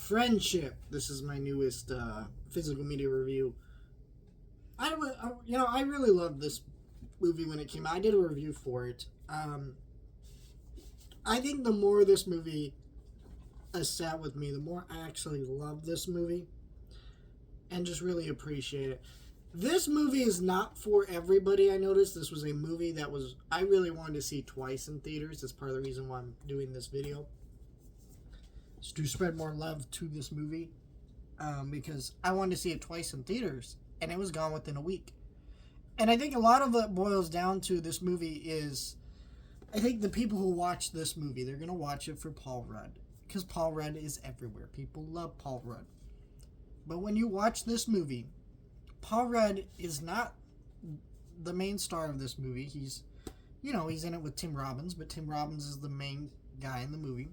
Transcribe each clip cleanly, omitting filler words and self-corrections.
Friendship. This is my newest physical media review. I really loved this movie when it came out. I did a review for it. I think the more this movie has sat with me, the more I actually love this movie and just really appreciate it. This movie is not for everybody. I noticed this was a movie that I really wanted to see twice in theaters. That's part of the reason why I'm doing this video. Just to spread more love to this movie. Because I wanted to see it twice in theaters, and it was gone within a week. And I think a lot of it boils down to this movie is, I think the people who watch this movie, they're going to watch it for Paul Rudd. Because Paul Rudd is everywhere. People love Paul Rudd. But when you watch this movie, Paul Rudd is not the main star of this movie. He's in it with Tim Robbins, but Tim Robbins is the main guy in the movie.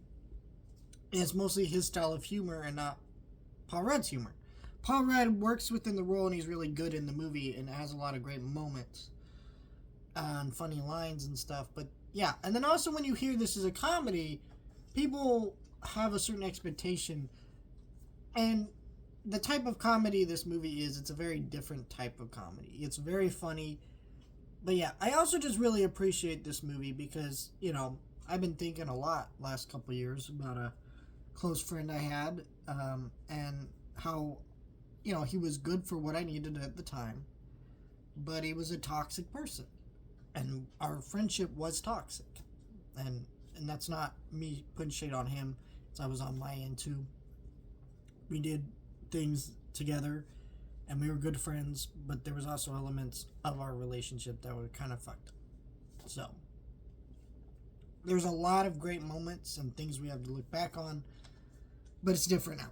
And it's mostly his style of humor and not Paul Rudd's humor. Paul Rudd works within the role and he's really good in the movie and has a lot of great moments and funny lines and stuff. But yeah, and then also when you hear this as a comedy, people have a certain expectation. And the type of comedy this movie is, it's a very different type of comedy. It's very funny. But yeah, I also just really appreciate this movie because, I've been thinking a lot last couple of years about a close friend I had and how, he was good for what I needed at the time, but he was a toxic person. And our friendship was toxic. And that's not me putting shade on him. I was on my end too. We did things together and we were good friends, but there was also elements of our relationship that were kind of fucked up. So there's a lot of great moments and things we have to look back on, but it's different now.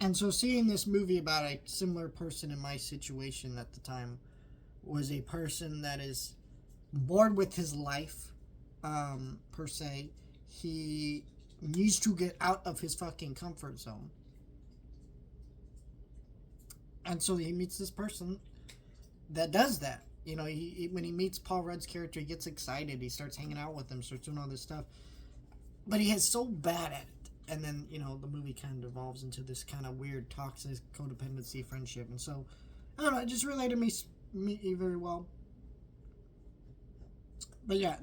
And so seeing this movie about a similar person in my situation at the time was a person that is bored with his life, per se. He needs to get out of his fucking comfort zone. And so he meets this person that does that. When he meets Paul Rudd's character, he gets excited. He starts hanging out with him, starts doing all this stuff. But he is so bad at it. And then, the movie kind of evolves into this kind of weird, toxic, codependency friendship. And so, I don't know, it just related me very well. But yeah,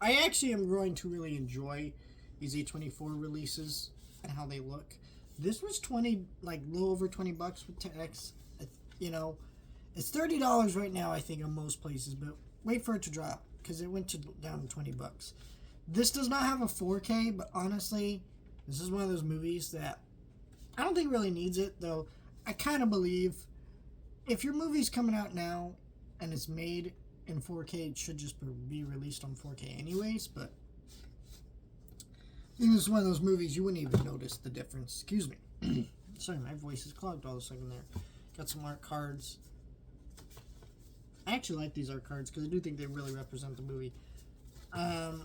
I actually am going to really enjoy these A24 releases and how they look. This was a little over $20 with tax. It's $30 right now, I think, on most places, but wait for it to drop because it went down to $20. This does not have a 4K, but honestly, this is one of those movies that I don't think really needs it, though. I kind of believe if your movie's coming out now and it's made in 4K, it should just be released on 4K anyways, but I think this is one of those movies you wouldn't even notice the difference. Excuse me. Sorry, my voice is clogged all of a second there. Got some art cards. I actually like these art cards because I do think they really represent the movie. But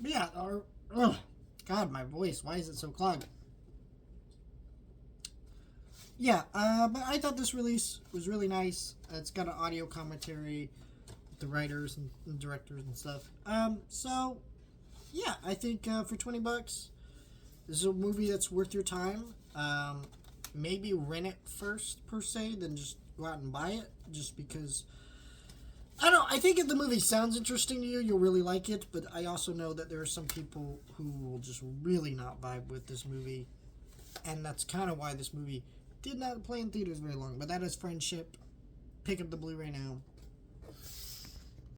yeah, God, my voice. Why is it so clogged? Yeah, but I thought this release was really nice. It's got an audio commentary with the writers and directors and stuff. So, yeah, I think for $20, this is a movie that's worth your time. Maybe rent it first, per se, then just go out and buy it, just because, I don't know, I think if the movie sounds interesting to you, you'll really like it, but I also know that there are some people who will just really not vibe with this movie, and that's kind of why this movie did not play in theaters very long. But that is Friendship. Pick up the Blu-ray now.